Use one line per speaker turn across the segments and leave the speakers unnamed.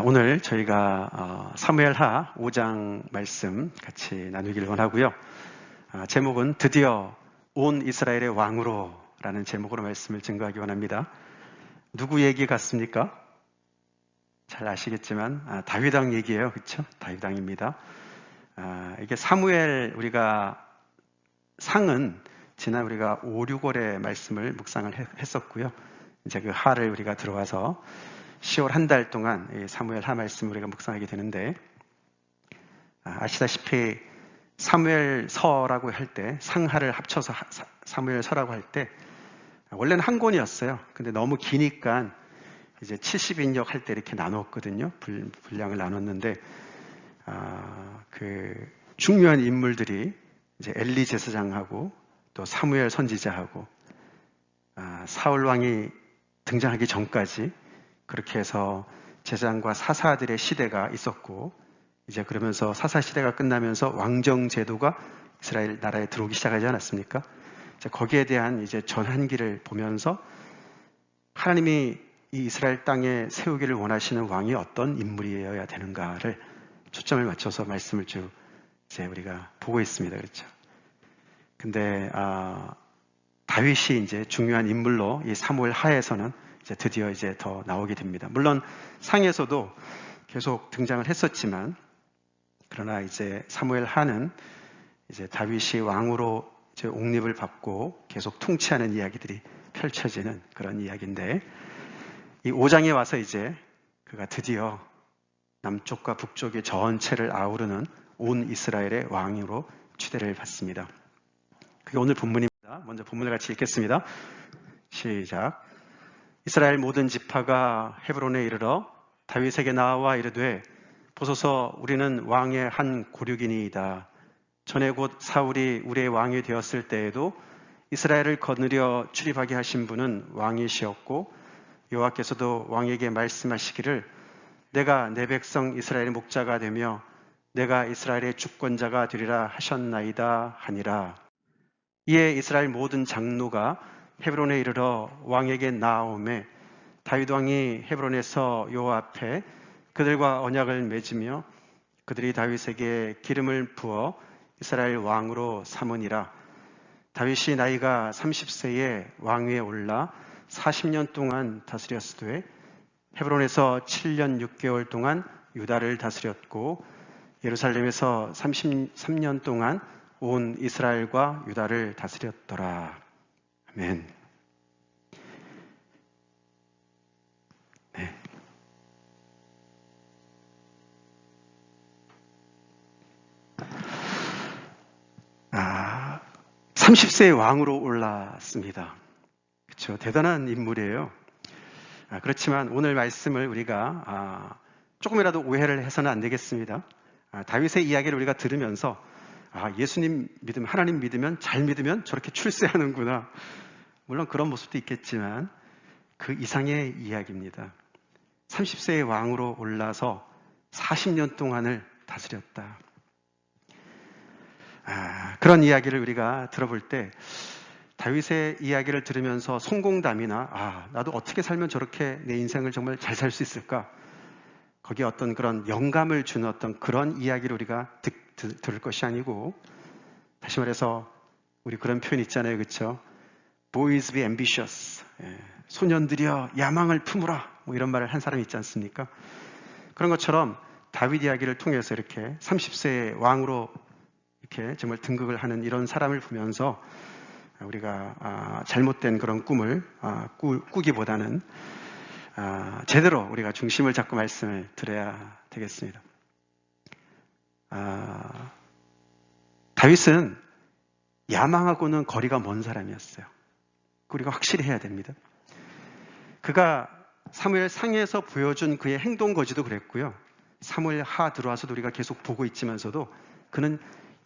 오늘 저희가 사무엘하 5장 말씀 같이 나누기를 원하고요. 제목은 드디어 온 이스라엘의 왕으로 라는 제목으로 말씀을 증거하기 원합니다. 누구 얘기 같습니까? 잘 아시겠지만 다윗 왕 얘기예요. 그렇죠? 다윗 왕입니다. 이게 사무엘 우리가 상은 지난 우리가 5, 6월에 말씀을 묵상을 했었고요. 이제 그 하를 우리가 들어와서 10월 한 달 동안 사무엘 하 말씀을 우리가 묵상하게 되는데, 아시다시피 사무엘서라고 할 때, 상하를 합쳐서 사무엘서라고 할 때 원래는 한 권이었어요. 근데 너무 기니까 이제 70인역 할 때 이렇게 나눴거든요. 분량을 나눴는데 그 중요한 인물들이 이제 엘리 제사장하고 또 사무엘 선지자하고 사울 왕이 등장하기 전까지 그렇게 해서 제사장과 사사들의 시대가 있었고, 이제 그러면서 사사 시대가 끝나면서 왕정 제도가 이스라엘 나라에 들어오기 시작하지 않았습니까? 거기에 대한 이제 전환기를 보면서 하나님이 이 이스라엘 땅에 세우기를 원하시는 왕이 어떤 인물이어야 되는가를 초점을 맞춰서 말씀을 쭉 이제 우리가 보고 있습니다. 그렇죠? 근데 다윗이 이제 중요한 인물로 이 사무엘 하에서는 이제 드디어 이제 더 나오게 됩니다. 물론 상에서도 계속 등장을 했었지만, 그러나 이제 사무엘 하는 이제 다윗이 왕으로 이제 옹립을 받고 계속 통치하는 이야기들이 펼쳐지는 그런 이야기인데, 이 5장에 와서 이제 그가 드디어 남쪽과 북쪽의 전체를 아우르는 온 이스라엘의 왕으로 추대를 받습니다. 그게 오늘 본문입니다. 먼저 본문을 같이 읽겠습니다. 시작. 이스라엘 모든 지파가 헤브론에 이르러 다윗에게 나와 이르되, 보소서 우리는 왕의 한 고륙이니이다. 전에 곧 사울이 우리의 왕이 되었을 때에도 이스라엘을 거느려 출입하게 하신 분은 왕이시었고, 여호와께서도 왕에게 말씀하시기를 내가 내 백성 이스라엘의 목자가 되며 내가 이스라엘의 주권자가 되리라 하셨나이다 하니라. 이에 이스라엘 모든 장로가 헤브론에 이르러 왕에게 나아오매, 다윗 왕이 헤브론에서 여호와 앞에 그들과 언약을 맺으며 그들이 다윗에게 기름을 부어 이스라엘 왕으로 삼으니라. 다윗이 나이가 30세에 왕위에 올라 40년 동안 다스렸으되 헤브론에서 7년 6개월 동안 유다를 다스렸고, 예루살렘에서 33년 동안 온 이스라엘과 유다를 다스렸더라. 아멘. 네. 30세의 왕으로 올랐습니다. 그렇죠. 대단한 인물이에요. 그렇지만 오늘 말씀을 우리가 조금이라도 오해를 해서는 안 되겠습니다. 다윗의 이야기를 우리가 들으면서 예수님 믿으면, 하나님 믿으면, 잘 믿으면 저렇게 출세하는구나. 물론 그런 모습도 있겠지만 그 이상의 이야기입니다. 30세의 왕으로 올라서 40년 동안을 다스렸다. 그런 이야기를 우리가 들어볼 때 다윗의 이야기를 들으면서 성공담이나 나도 어떻게 살면 저렇게 내 인생을 정말 잘 살 수 있을까? 거기에 어떤 그런 영감을 주는 어떤 그런 이야기를 우리가 들을 것이 아니고, 다시 말해서 우리 그런 표현 있잖아요. 그렇죠? Boys be ambitious. 소년들이여 야망을 품으라. 뭐 이런 말을 한 사람이 있지 않습니까? 그런 것처럼 다윗 이야기를 통해서 이렇게 30세의 왕으로 이렇게 정말 등극을 하는 이런 사람을 보면서 우리가 잘못된 그런 꿈을 꾸기보다는 제대로 우리가 중심을 잡고 말씀을 드려야 되겠습니다. 다윗은 야망하고는 거리가 먼 사람이었어요. 우리가 확실히 해야 됩니다. 그가 사무엘 상에서 보여준 그의 행동 거지도 그랬고요. 사무엘 하 들어와서도 우리가 계속 보고 있지만서도 그는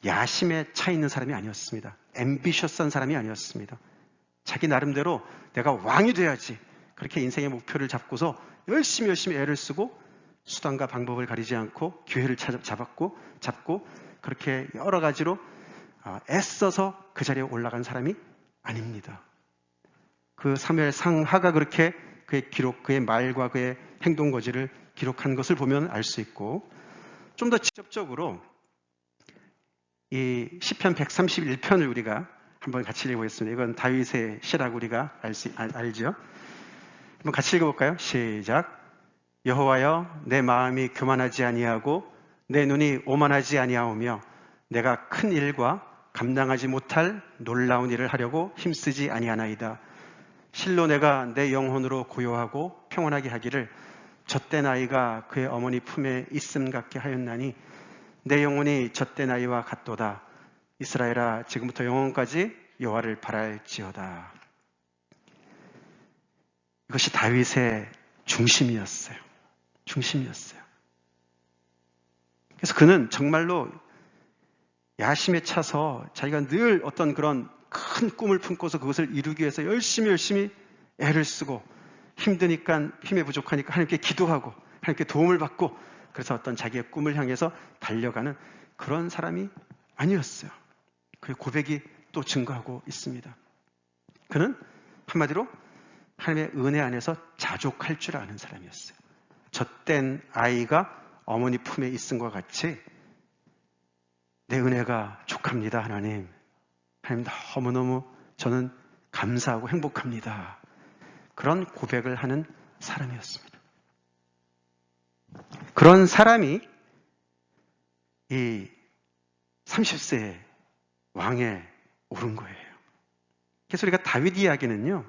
야심에 차 있는 사람이 아니었습니다. 앰비셔스한 사람이 아니었습니다. 자기 나름대로 내가 왕이 돼야지, 그렇게 인생의 목표를 잡고서 열심히 애를 쓰고 수단과 방법을 가리지 않고 기회를 잡고 그렇게 여러 가지로 애써서 그 자리에 올라간 사람이 아닙니다. 그 사무엘 상하가 그렇게 그의 기록, 그의 말과 그의 행동 거지를 기록한 것을 보면 알 수 있고, 좀 더 직접적으로 이 시편 131편을 우리가 한번 같이 읽어보겠습니다. 이건 다윗의 시라고 우리가 알죠? 한번 같이 읽어볼까요? 시작. 여호와여, 내 마음이 교만하지 아니하고 내 눈이 오만하지 아니하오며 내가 큰 일과 감당하지 못할 놀라운 일을 하려고 힘쓰지 아니하나이다. 실로 내가 내 영혼으로 고요하고 평온하게 하기를 젖된 아이가 그의 어머니 품에 있음 같게 하였나니 내 영혼이 젖된 아이와 같도다. 이스라엘아, 지금부터 영원까지 여호와를 바랄지어다. 이것이 다윗의 중심이었어요. 그래서 그는 정말로 야심에 차서 자기가 늘 어떤 그런 큰 꿈을 품고서 그것을 이루기 위해서 열심히 애를 쓰고, 힘드니까, 힘에 부족하니까 하나님께 기도하고 하나님께 도움을 받고, 그래서 어떤 자기의 꿈을 향해서 달려가는 그런 사람이 아니었어요. 그의 고백이 또 증거하고 있습니다. 그는 한마디로 하나님의 은혜 안에서 자족할 줄 아는 사람이었어요. 젖된 아이가 어머니 품에 있음과 같이 내 은혜가 족합니다. 하나님 너무너무 저는 감사하고 행복합니다. 그런 고백을 하는 사람이었습니다. 그런 사람이 이 30세의 왕에 오른 거예요. 그래서 우리가 다윗 이야기는요,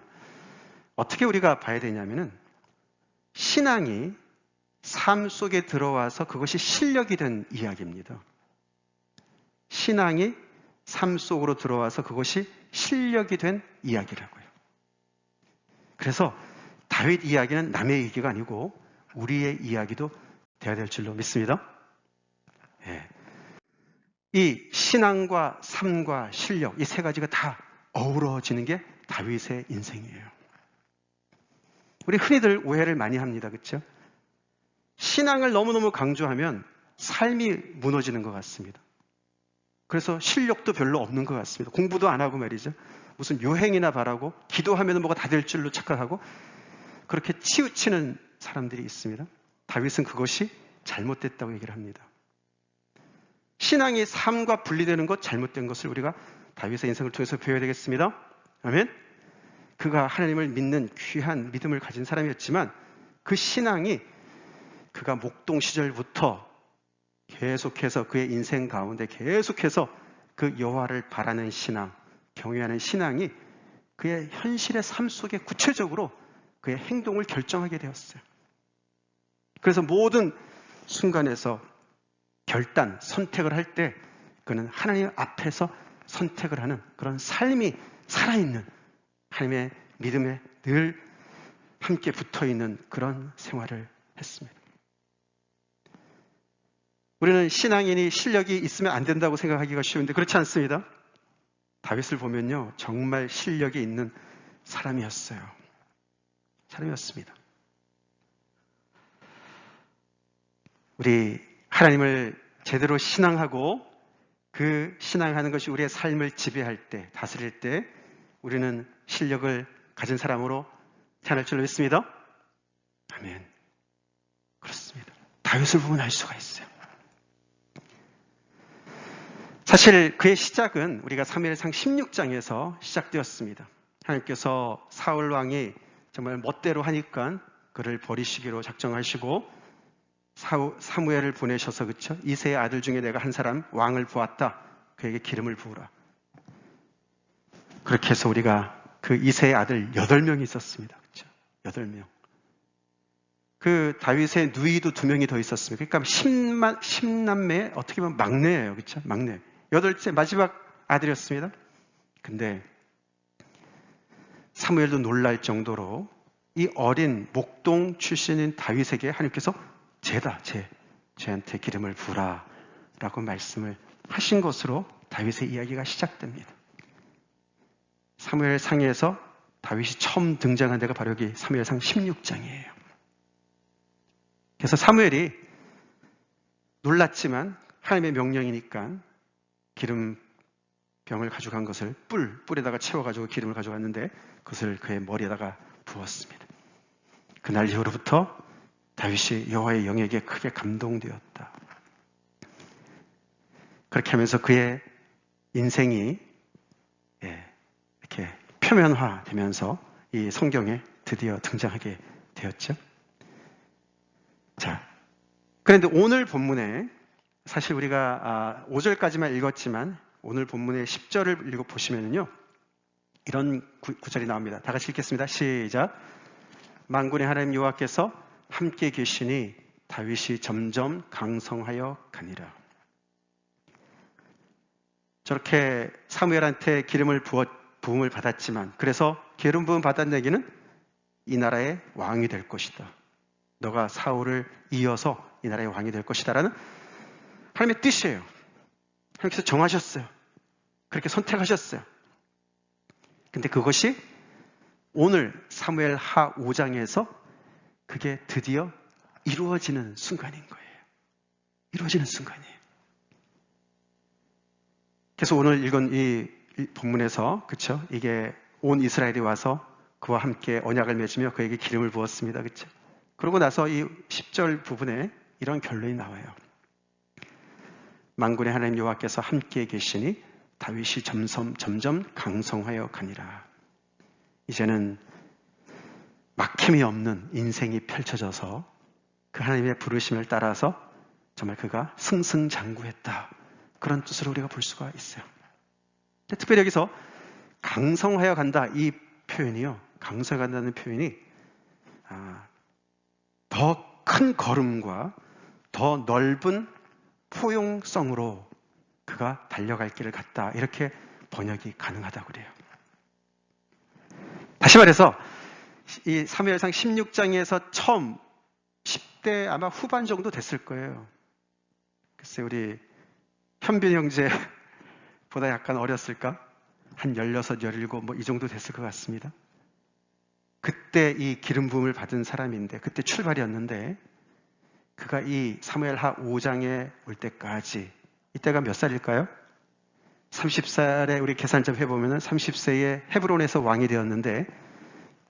어떻게 우리가 봐야 되냐면은 신앙이 삶 속에 들어와서 그것이 실력이 된 이야기입니다. 신앙이 삶 속으로 들어와서 그것이 실력이 된 이야기라고요. 그래서 다윗 이야기는 남의 얘기가 아니고 우리의 이야기도 되어야 될 줄로 믿습니다. 예. 이 신앙과 삶과 실력, 이 세 가지가 다 어우러지는 게 다윗의 인생이에요. 우리 흔히들 오해를 많이 합니다. 그렇죠? 신앙을 너무너무 강조하면 삶이 무너지는 것 같습니다. 그래서 실력도 별로 없는 것 같습니다. 공부도 안 하고 말이죠. 무슨 요행이나 바라고 기도하면 뭐가 다 될 줄로 착각하고 그렇게 치우치는 사람들이 있습니다. 다윗은 그것이 잘못됐다고 얘기를 합니다. 신앙이 삶과 분리되는 것, 잘못된 것을 우리가 다윗의 인생을 통해서 배워야 되겠습니다. 아멘. 그가 하나님을 믿는 귀한 믿음을 가진 사람이었지만 그 신앙이 그가 목동 시절부터 계속해서 그의 인생 가운데 계속해서 그 여호와를 바라는 신앙, 경외하는 신앙이 그의 현실의 삶 속에 구체적으로 그의 행동을 결정하게 되었어요. 그래서 모든 순간에서 결단, 선택을 할 때 그는 하나님 앞에서 선택을 하는 그런 삶이 살아있는 하나님의 믿음에 늘 함께 붙어있는 그런 생활을 했습니다. 우리는 신앙인이 실력이 있으면 안 된다고 생각하기가 쉬운데 그렇지 않습니다. 다윗을 보면요, 정말 실력이 있는 사람이었습니다. 우리 하나님을 제대로 신앙하고 그 신앙하는 것이 우리의 삶을 지배할 때, 다스릴 때 우리는 실력을 가진 사람으로 태어날 줄로 믿습니다. 아멘. 그렇습니다. 다윗을 보면 알 수가 있어요. 사실 그의 시작은 우리가 사무엘상 16장에서 시작되었습니다. 하나님께서 사울 왕이 정말 멋대로 하니까 그를 버리시기로 작정하시고 사무엘을 보내셔서 그렇죠? 이새의 아들 중에 내가 한 사람 왕을 보았다. 그에게 기름을 부으라. 그렇게 해서 우리가 그 이새의 아들 8명이 있었습니다. 그렇죠? 8명. 그 다윗의 누이도 2명이 더 있었습니다. 그러니까 10남매의 어떻게 보면 막내예요. 그렇죠? 막내. 8째 마지막 아들이었습니다. 근데 사무엘도 놀랄 정도로 이 어린 목동 출신인 다윗에게 하나님께서 쟤한테 기름을 부으라 라고 말씀을 하신 것으로 다윗의 이야기가 시작됩니다. 사무엘 상에서 다윗이 처음 등장한 데가 바로 여기 사무엘상 16장이에요. 그래서 사무엘이 놀랐지만 하나님의 명령이니까 기름병을 가져간 것을 뿔에다가 채워가지고 기름을 가져갔는데 그것을 그의 머리에다가 부었습니다. 그날 이후로부터 다윗이 여호와의 영에게 크게 감동되었다. 그렇게 하면서 그의 인생이 이렇게 표면화되면서 이 성경에 드디어 등장하게 되었죠. 자, 그런데 오늘 본문에 사실 우리가 5절까지만 읽었지만 오늘 본문의 10절을 읽어보시면요, 이런 구절이 나옵니다. 다 같이 읽겠습니다. 시작. 만군의 하나님 여호와께서 함께 계시니 다윗이 점점 강성하여 가니라. 저렇게 사무엘한테 기름을 부음을 받았지만, 그래서 기름 부음 받은 얘기는 이 나라의 왕이 될 것이다. 너가 사울을 이어서 이 나라의 왕이 될 것이다 라는 하나님의 뜻이에요. 하나님께서 정하셨어요. 그렇게 선택하셨어요. 근데 그것이 오늘 사무엘 하 5장에서 그게 드디어 이루어지는 순간인 거예요. 이루어지는 순간이에요. 그래서 오늘 읽은 이 본문에서, 그쵸? 이게 온 이스라엘이 와서 그와 함께 언약을 맺으며 그에게 기름을 부었습니다. 그쵸? 그러고 나서 이 10절 부분에 이런 결론이 나와요. 만군의 하나님 여호와께서 함께 계시니 다윗이 점점 강성하여 가니라. 이제는 막힘이 없는 인생이 펼쳐져서 그 하나님의 부르심을 따라서 정말 그가 승승장구했다. 그런 뜻으로 우리가 볼 수가 있어요. 특별히 여기서 강성하여 간다, 이 표현이요, 강성하여 간다는 표현이 더 큰 걸음과 더 넓은 포용성으로 그가 달려갈 길을 갔다, 이렇게 번역이 가능하다고 그래요. 다시 말해서 이 사무엘상 16장에서 처음 10대 아마 후반 정도 됐을 거예요. 글쎄 우리 현빈 형제보다 약간 어렸을까? 한 16, 17 뭐 이 정도 됐을 것 같습니다. 그때 이 기름 부음을 받은 사람인데, 그때 출발이었는데, 그가 이 사무엘 하 5장에 올 때까지, 이때가 몇 살일까요? 30살에 우리 계산 좀 해보면 30세에 헤브론에서 왕이 되었는데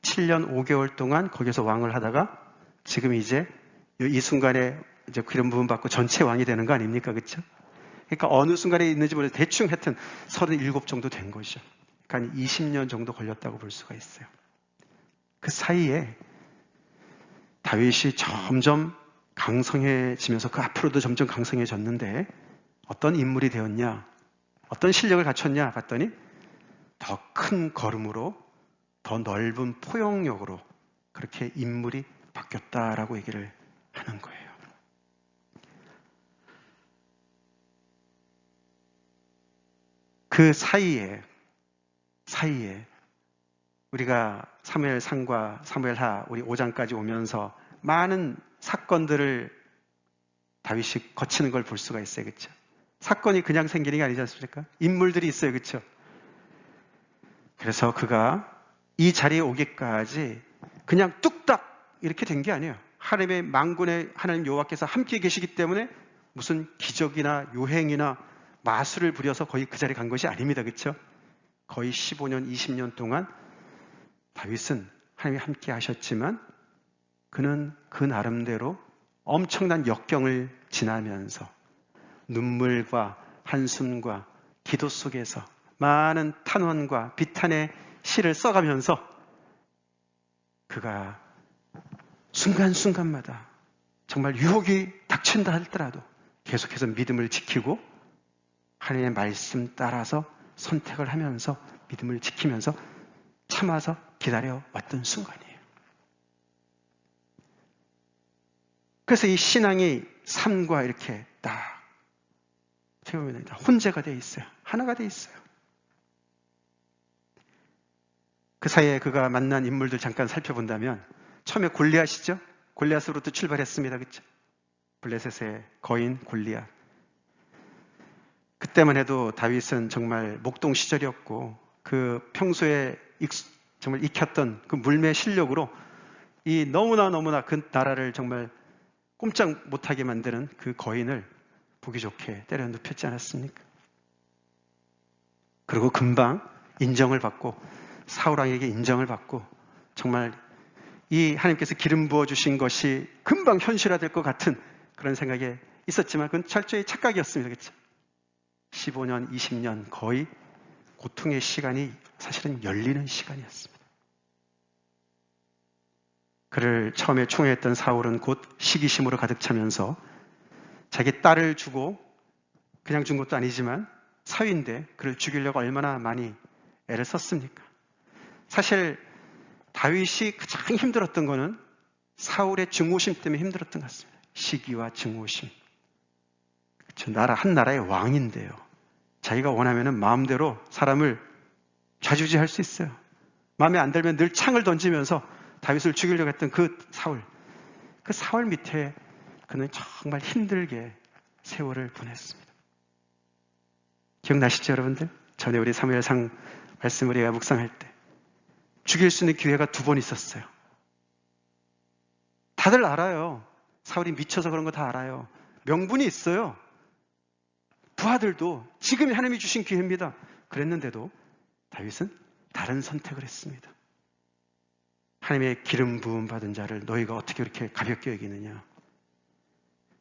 7년 5개월 동안 거기서 왕을 하다가 지금 이제 이 순간에 이제 기름 부음 받고 전체 왕이 되는 거 아닙니까? 그렇죠? 그러니까 어느 순간에 있는지 모르겠는데 대충 하여튼 37 정도 된 거죠. 그러니까 20년 정도 걸렸다고 볼 수가 있어요. 그 사이에 다윗이 점점 강성해지면서 그 앞으로도 점점 강성해졌는데 어떤 인물이 되었냐, 어떤 실력을 갖췄냐 봤더니 더 큰 걸음으로, 더 넓은 포용력으로 그렇게 인물이 바뀌었다라고 얘기를 하는 거예요. 그 사이에 우리가 사무엘상과 사무엘하 우리 5장까지 오면서 많은 사건들을 다윗이 거치는 걸 볼 수가 있어요. 그렇죠? 사건이 그냥 생기는 게 아니지 않습니까? 인물들이 있어요. 그렇죠? 그래서 그가 이 자리에 오기까지 그냥 뚝딱 이렇게 된 게 아니에요. 하나님의 만군의 하나님 여호와께서 함께 계시기 때문에 무슨 기적이나 요행이나 마술을 부려서 거의 그 자리에 간 것이 아닙니다. 그렇죠? 거의 15년, 20년 동안 다윗은 하나님이 함께 하셨지만 그는 그 나름대로 엄청난 역경을 지나면서 눈물과 한숨과 기도 속에서 많은 탄원과 비탄의 시를 써가면서 그가 순간순간마다 정말 유혹이 닥친다 할지라도 계속해서 믿음을 지키고 하나님의 말씀 따라서 선택을 하면서 믿음을 지키면서 참아서 기다려왔던 순간이에요. 그래서 이 신앙이 삶과 이렇게 딱 보면 혼재가 되어 있어요. 하나가 되어 있어요. 그 사이에 그가 만난 인물들 잠깐 살펴본다면 처음에 골리앗이죠. 골리앗으로부터 출발했습니다. 그렇죠? 블레셋의 거인 골리앗. 그때만 해도 다윗은 정말 목동 시절이었고 그 평소에 정말 익혔던 그 물매 실력으로 이 너무나 그 나라를 정말 꼼짝 못하게 만드는 그 거인을 보기 좋게 때려 눕혔지 않았습니까? 그리고 금방 인정을 받고 사울왕에게 인정을 받고 정말 이 하나님께서 기름 부어주신 것이 금방 현실화될 것 같은 그런 생각에 있었지만 그건 철저히 착각이었습니다. 그렇죠? 15년, 20년 거의 고통의 시간이 사실은 열리는 시간이었습니다. 그를 처음에 총애했던 사울은 곧 시기심으로 가득 차면서 자기 딸을 주고 그냥 준 것도 아니지만 사위인데 그를 죽이려고 얼마나 많이 애를 썼습니까? 사실 다윗이 가장 힘들었던 거는 사울의 증오심 때문에 힘들었던 것 같습니다. 시기와 증오심. 그렇죠? 한 나라의 왕인데요. 자기가 원하면 마음대로 사람을 좌지우지할 수 있어요. 마음에 안 들면 늘 창을 던지면서 다윗을 죽이려고 했던 그 사울 밑에 그는 정말 힘들게 세월을 보냈습니다. 기억나시죠, 여러분들? 전에 우리 사무엘상 말씀을 우리가 묵상할 때 죽일 수 있는 기회가 2번 있었어요. 다들 알아요. 사울이 미쳐서 그런 거 다 알아요. 명분이 있어요. 부하들도 지금이 하나님이 주신 기회입니다. 그랬는데도 다윗은 다른 선택을 했습니다. 하나님의 기름 부음 받은 자를 너희가 어떻게 그렇게 가볍게 여기느냐.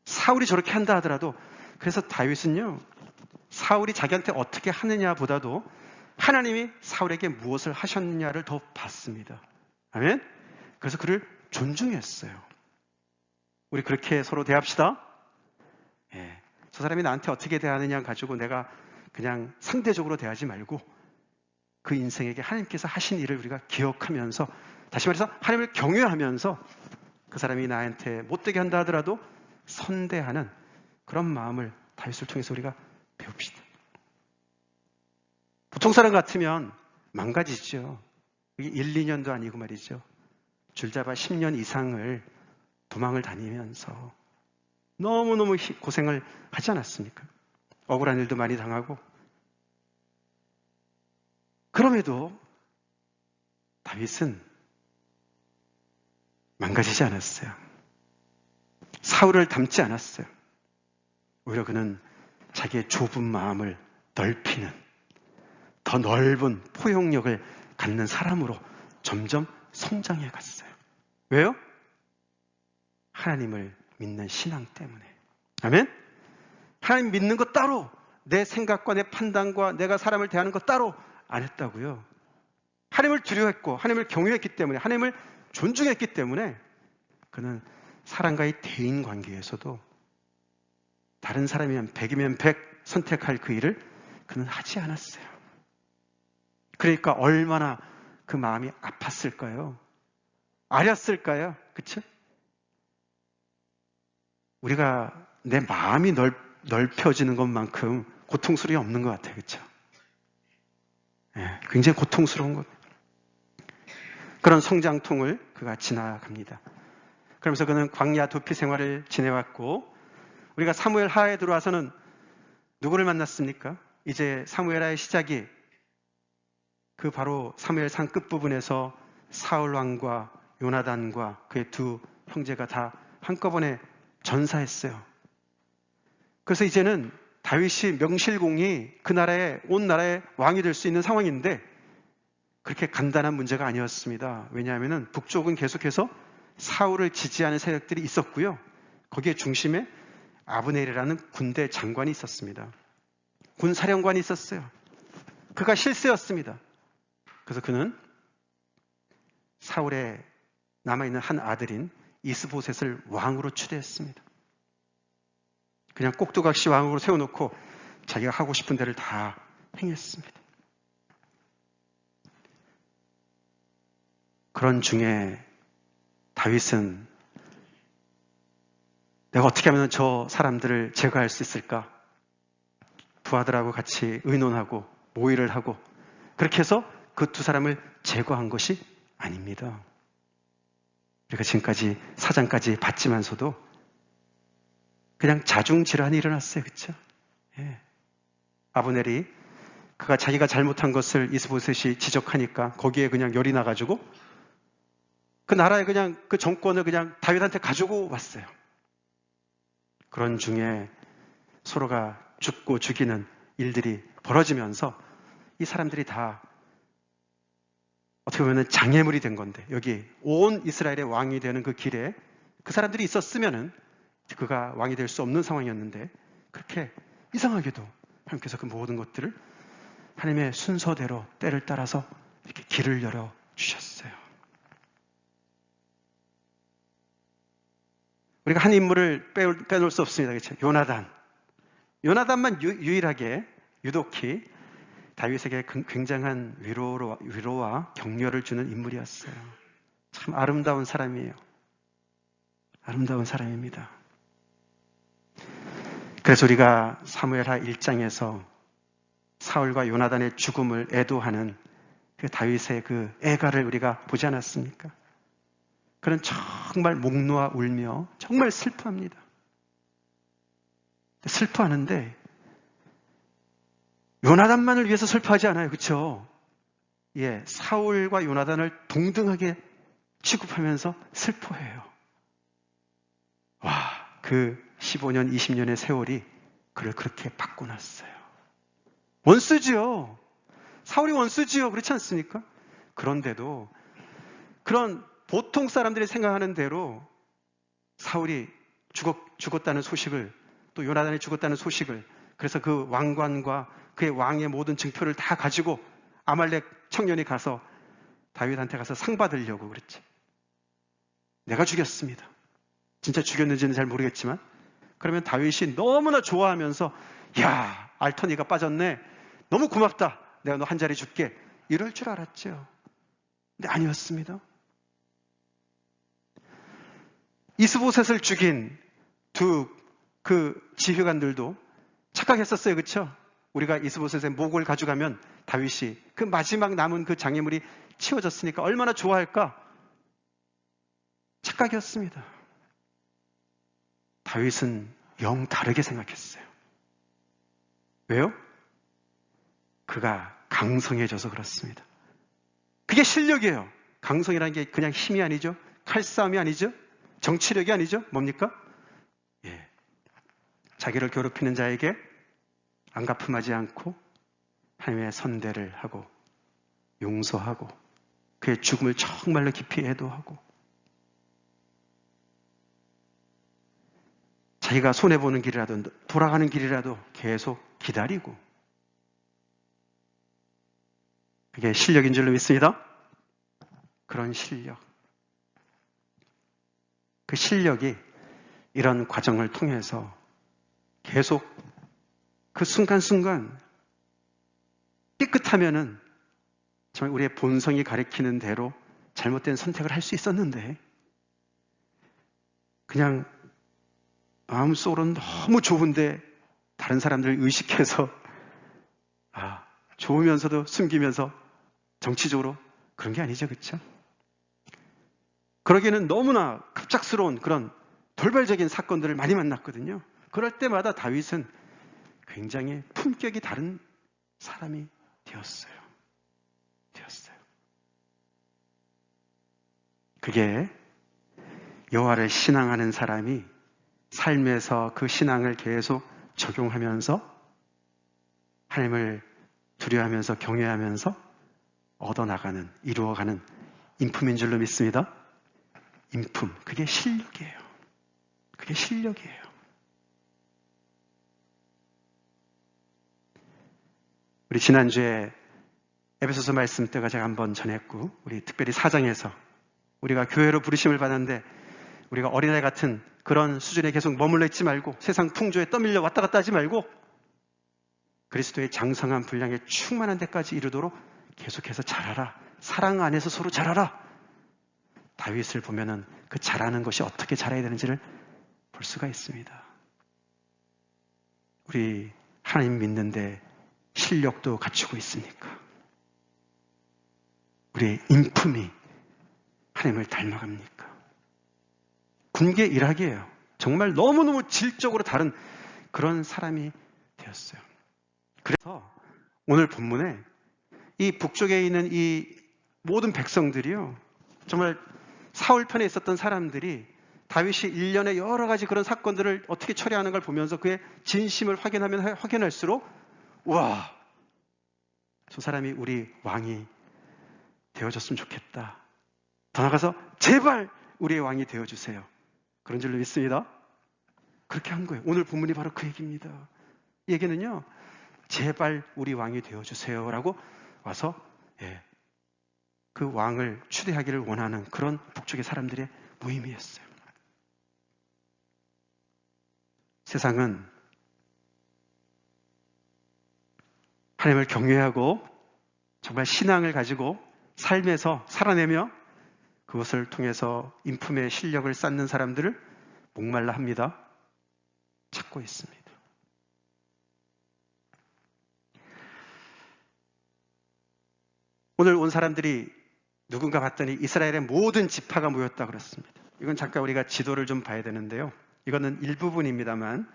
사울이 저렇게 한다 하더라도 그래서 다윗은요, 사울이 자기한테 어떻게 하느냐 보다도 하나님이 사울에게 무엇을 하셨느냐를 더 봤습니다. 아멘? 그래서 그를 존중했어요. 우리 그렇게 서로 대합시다. 예, 저 사람이 나한테 어떻게 대하느냐 가지고 내가 그냥 상대적으로 대하지 말고 그 인생에게 하나님께서 하신 일을 우리가 기억하면서, 다시 말해서 하나님을 경외하면서 그 사람이 나한테 못되게 한다 하더라도 선대하는 그런 마음을 다윗을 통해서 우리가 배웁시다. 보통 사람 같으면 망가지죠. 이게 1, 2년도 아니고 말이죠. 줄잡아 10년 이상을 도망을 다니면서 너무너무 고생을 하지 않았습니까? 억울한 일도 많이 당하고. 그럼에도 다윗은 망가지지 않았어요. 사울을 닮지 않았어요. 오히려 그는 자기의 좁은 마음을 넓히는, 더 넓은 포용력을 갖는 사람으로 점점 성장해 갔어요. 왜요? 하나님을 믿는 신앙 때문에. 아멘? 하나님 믿는 것 따로, 내 생각과 내 판단과 내가 사람을 대하는 것 따로 안 했다고요. 하나님을 두려워했고 하나님을 경외했기 때문에, 하나님을 존중했기 때문에 그는 사람과의 대인 관계에서도 다른 사람이면 100이면 100 선택할 그 일을 그는 하지 않았어요. 그러니까 얼마나 그 마음이 아팠을까요? 아렸을까요? 그쵸? 우리가 내 마음이 넓혀지는 것만큼 고통스러움이 없는 것 같아요. 그쵸? 예, 굉장히 고통스러운 것. 그런 성장통을 그가 지나갑니다. 그러면서 그는 광야 도피 생활을 지내왔고, 우리가 사무엘 하에 들어와서는 누구를 만났습니까? 이제 사무엘 하의 시작이 그 바로 사무엘상 끝부분에서 사울 왕과 요나단과 그의 2 형제가 다 한꺼번에 전사했어요. 그래서 이제는 다윗이 명실공히 그 나라의, 온 나라의 왕이 될 수 있는 상황인데 그렇게 간단한 문제가 아니었습니다. 왜냐하면 북쪽은 계속해서 사울을 지지하는 세력들이 있었고요. 거기에 중심에 아브넬이라는 군대 장관이 있었습니다. 군사령관이 있었어요. 그가 실세였습니다. 그래서 그는 사울의 남아있는 한 아들인 이스보셋을 왕으로 추대했습니다. 그냥 꼭두각시 왕으로 세워놓고 자기가 하고 싶은 대를 다 행했습니다. 그런 중에 다윗은 내가 어떻게 하면 저 사람들을 제거할 수 있을까? 부하들하고 같이 의논하고 모의를 하고 그렇게 해서 그 2 사람을 제거한 것이 아닙니다. 우리가 지금까지 사장까지 봤지만서도 그냥 자중질환이 일어났어요. 그렇죠? 예. 아브넬이 그가 자기가 잘못한 것을 이스보셋이 지적하니까 거기에 그냥 열이 나가지고 그 나라에 그냥 그 정권을 그냥 다윗한테 가지고 왔어요. 그런 중에 서로가 죽고 죽이는 일들이 벌어지면서 이 사람들이 다 어떻게 보면 장애물이 된 건데, 여기 온 이스라엘의 왕이 되는 그 길에 그 사람들이 있었으면은 그가 왕이 될 수 없는 상황이었는데, 그렇게 이상하게도 하나님께서 그 모든 것들을 하나님의 순서대로 때를 따라서 이렇게 길을 열어 주셨어요. 우리가 한 인물을 빼놓을 수 없습니다. 그렇죠? 요나단만 유일하게 유독히 다윗에게 굉장한 위로와 격려를 주는 인물이었어요. 참 아름다운 사람이에요. 아름다운 사람입니다. 그래서 우리가 사무엘하 1장에서 사울과 요나단의 죽음을 애도하는 그 다윗의 그 애가를 우리가 보지 않았습니까? 그는 정말 목 놓아 울며 정말 슬퍼합니다. 슬퍼하는데 요나단만을 위해서 슬퍼하지 않아요. 그렇죠? 예, 사울과 요나단을 동등하게 취급하면서 슬퍼해요. 와, 그 15년, 20년의 세월이 그를 그렇게 바꿔놨어요. 원수지요. 사울이 원수지요. 그렇지 않습니까? 그런데도 그런 보통 사람들이 생각하는 대로 사울이 죽었다는 소식을, 또 요나단이 죽었다는 소식을, 그래서 그 왕관과 그의 왕의 모든 증표를 다 가지고 아말렉 청년이 가서 다윗한테 가서 상 받으려고 그랬지. 내가 죽였습니다. 진짜 죽였는지는 잘 모르겠지만, 그러면 다윗이 너무나 좋아하면서, 야, 알터니가 빠졌네. 너무 고맙다. 내가 너 한 자리 줄게. 이럴 줄 알았죠. 근데 아니었습니다. 이스보셋을 죽인 그 지휘관들도 착각했었어요. 그렇죠? 우리가 이스보셋의 목을 가져가면 다윗이 그 마지막 남은 그 장애물이 치워졌으니까 얼마나 좋아할까? 착각이었습니다. 다윗은 영 다르게 생각했어요. 왜요? 그가 강성해져서 그렇습니다. 그게 실력이에요. 강성이라는 게 그냥 힘이 아니죠. 칼싸움이 아니죠. 정치력이 아니죠. 뭡니까? 예. 자기를 괴롭히는 자에게 안갚음하지 않고 하나님의 선대를 하고 용서하고 그의 죽음을 정말로 깊이 애도하고 자기가 손해보는 길이라도 돌아가는 길이라도 계속 기다리고, 그게 실력인 줄로 믿습니다. 그런 실력, 그 실력이 이런 과정을 통해서 계속 그 순간순간 깨끗하면은 정말 우리의 본성이 가리키는 대로 잘못된 선택을 할 수 있었는데, 그냥 마음속으로는 너무 좋은데 다른 사람들을 의식해서 좋으면서도 숨기면서 정치적으로 그런 게 아니죠. 그렇죠? 그러기에는 너무나 갑작스러운 그런 돌발적인 사건들을 많이 만났거든요. 그럴 때마다 다윗은 굉장히 품격이 다른 사람이 되었어요. 그게 여호와를 신앙하는 사람이 삶에서 그 신앙을 계속 적용하면서 하나님을 두려워하면서 경외하면서 얻어나가는, 이루어가는 인품인 줄로 믿습니다. 인품, 그게 실력이에요. 그게 실력이에요. 우리 지난주에 에베소서 말씀 때가 제가 한번 전했고, 우리 특별히 4장에서 우리가 교회로 부르심을 받았는데 우리가 어린아이 같은 그런 수준에 계속 머물러 있지 말고 세상 풍조에 떠밀려 왔다 갔다 하지 말고 그리스도의 장성한 분량에 충만한 데까지 이르도록 계속해서 자라라. 사랑 안에서 서로 자라라. 다윗을 보면은 그 자라는 것이 어떻게 자라야 되는지를 볼 수가 있습니다. 우리 하나님 믿는데 실력도 갖추고 있습니까? 우리의 인품이 하나님을 닮아갑니까? 군계 일학이에요. 정말 너무너무 질적으로 다른 그런 사람이 되었어요. 그래서 오늘 본문에 이 북쪽에 있는 이 모든 백성들이요, 정말 사울 편에 있었던 사람들이 다윗이 일련의 여러 가지 그런 사건들을 어떻게 처리하는 걸 보면서 그의 진심을 확인하면 확인할수록 와, 저 사람이 우리 왕이 되어줬으면 좋겠다. 더 나아가서 제발 우리의 왕이 되어주세요. 그런 줄로 믿습니다. 그렇게 한 거예요. 오늘 본문이 바로 그 얘기입니다. 이 얘기는요, 제발 우리 왕이 되어주세요 라고 와서 그 왕을 추대하기를 원하는 그런 북쪽의 사람들의 모임이었어요. 세상은 하나님을 경외하고 정말 신앙을 가지고 삶에서 살아내며 그것을 통해서 인품의 실력을 쌓는 사람들을 목말라 합니다. 찾고 있습니다. 오늘 온 사람들이 누군가 봤더니 이스라엘의 모든 지파가 모였다 그랬습니다. 이건 잠깐 우리가 지도를 좀 봐야 되는데요. 이거는 일부분입니다만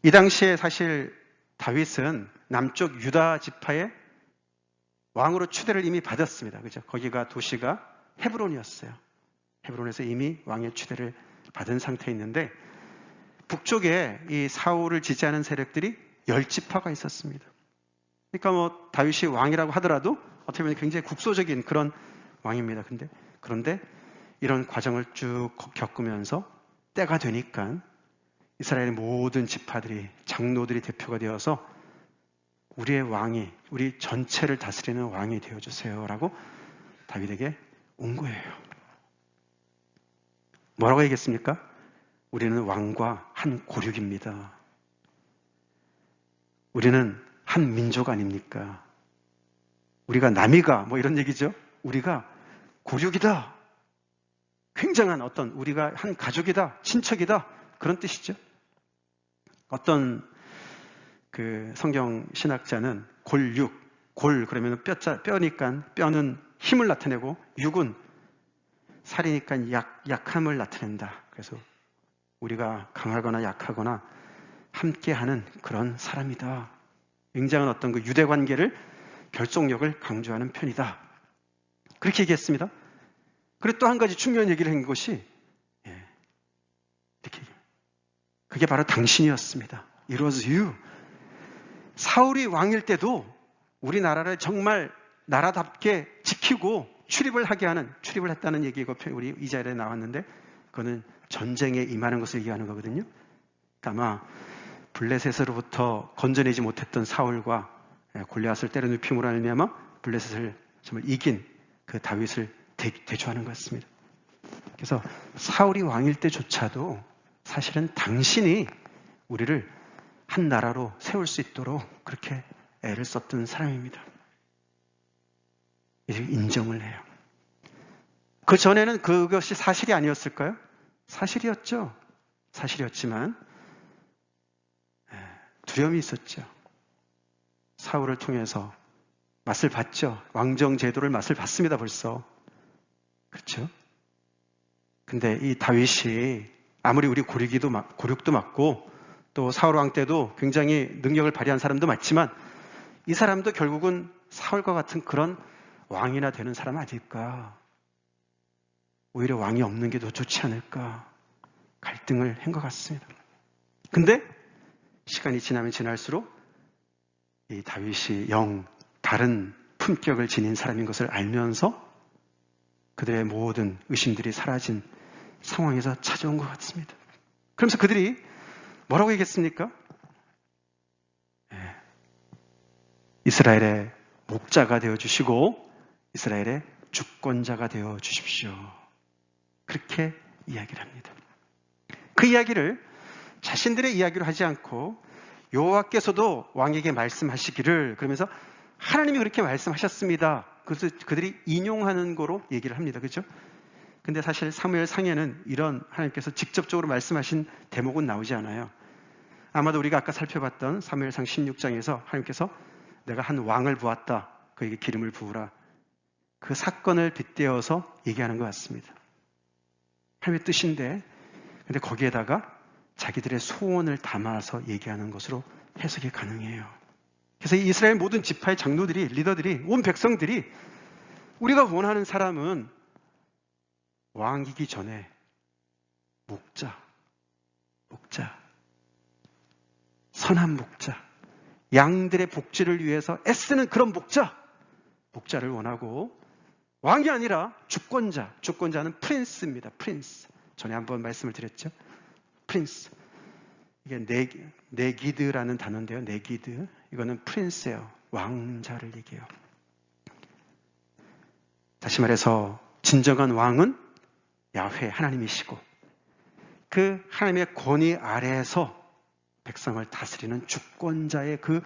이 당시에 사실 다윗은 남쪽 유다 지파의 왕으로 추대를 이미 받았습니다. 그죠? 거기가 도시가 헤브론이었어요. 헤브론에서 이미 왕의 추대를 받은 상태에 있는데 북쪽에 이 사울을 지지하는 세력들이 10지파가 있었습니다. 그러니까 뭐 다윗이 왕이라고 하더라도 어떻게 보면 굉장히 국소적인 그런 왕입니다. 그런데 이런 과정을 쭉 겪으면서 때가 되니까 이스라엘의 모든 지파들이 장로들이 대표가 되어서 우리의 왕이 우리 전체를 다스리는 왕이 되어주세요 라고 다윗에게 온 거예요. 뭐라고 얘기했습니까? 우리는 왕과 한 고륙입니다. 우리는 한 민족 아닙니까? 우리가 남이가 뭐 이런 얘기죠. 우리가 고륙이다. 굉장한 어떤 우리가 한 가족이다. 친척이다. 그런 뜻이죠. 어떤 그 성경 신학자는 골육, 골 그러면 뼈니까 뼈는 힘을 나타내고 육은 살이니까 약함을 나타낸다. 그래서 우리가 강하거나 약하거나 함께하는 그런 사람이다. 굉장한 어떤 그 유대 관계를 결속력을 강조하는 편이다. 그렇게 얘기했습니다. 그리고 또 한 가지 중요한 얘기를 한 것이 이렇게 그게 바로 당신이었습니다. It was you. 사울이 왕일 때도 우리나라를 정말 나라답게 지키고 출입을 했다는 얘기가 우리 이 자리에 나왔는데 그거는 전쟁에 임하는 것을 얘기하는 거거든요. 아마 블레셋으로부터 건져내지 못했던 사울과 골리앗을 때려 눕힘으로 말미암아 블레셋을 정말 이긴 그 다윗을 대조하는 것 같습니다. 그래서 사울이 왕일 때조차도 사실은 당신이 우리를 한 나라로 세울 수 있도록 그렇게 애를 썼던 사람입니다. 이제 인정을 해요. 그 전에는 그것이 사실이 아니었을까요? 사실이었죠. 사실이었지만 두려움이 있었죠. 사울을 통해서 맛을 봤죠. 왕정 제도를 맛을 봤습니다. 벌써. 그렇죠? 근데 이 다윗이 아무리 우리 고륙도 맞고 또 사울 왕 때도 굉장히 능력을 발휘한 사람도 맞지만 이 사람도 결국은 사울과 같은 그런 왕이나 되는 사람 아닐까? 오히려 왕이 없는 게 더 좋지 않을까? 갈등을 한 것 같습니다. 근데 시간이 지나면 지날수록 이 다윗이 다른 품격을 지닌 사람인 것을 알면서 그들의 모든 의심들이 사라진 상황에서 찾아온 것 같습니다. 그러면서 그들이 뭐라고 얘기했습니까? 이스라엘의 목자가 되어주시고 이스라엘의 주권자가 되어주십시오. 그렇게 이야기를 합니다. 그 이야기를 자신들의 이야기로 하지 않고 여호와께서도 왕에게 말씀하시기를 그러면서 하나님이 그렇게 말씀하셨습니다. 그래서 그들이 인용하는 거로 얘기를 합니다. 그렇죠? 근데 사실 사무엘 상에는 이런 하나님께서 직접적으로 말씀하신 대목은 나오지 않아요. 아마도 우리가 아까 살펴봤던 사무엘상 16장에서 하나님께서 내가 한 왕을 보았다. 그에게 기름을 부으라. 그 사건을 빗대어서 얘기하는 것 같습니다. 하나님의 뜻인데 근데 거기에다가 자기들의 소원을 담아서 얘기하는 것으로 해석이 가능해요. 그래서 이 이스라엘 모든 지파의 장로들이, 리더들이, 온 백성들이 우리가 원하는 사람은 왕이기 전에 목자, 선한 목자, 양들의 복지를 위해서 애쓰는 그런 목자, 목자를 원하고 왕이 아니라 주권자, 주권자는 프린스입니다. 프린스. 전에 한번 말씀을 드렸죠. 프린스. 이게 네기드라는 단어인데요. 네기드. 이거는 프린스예요. 왕자를 얘기해요. 다시 말해서 진정한 왕은 야훼 하나님이시고 그 하나님의 권위 아래에서 백성을 다스리는 주권자의 그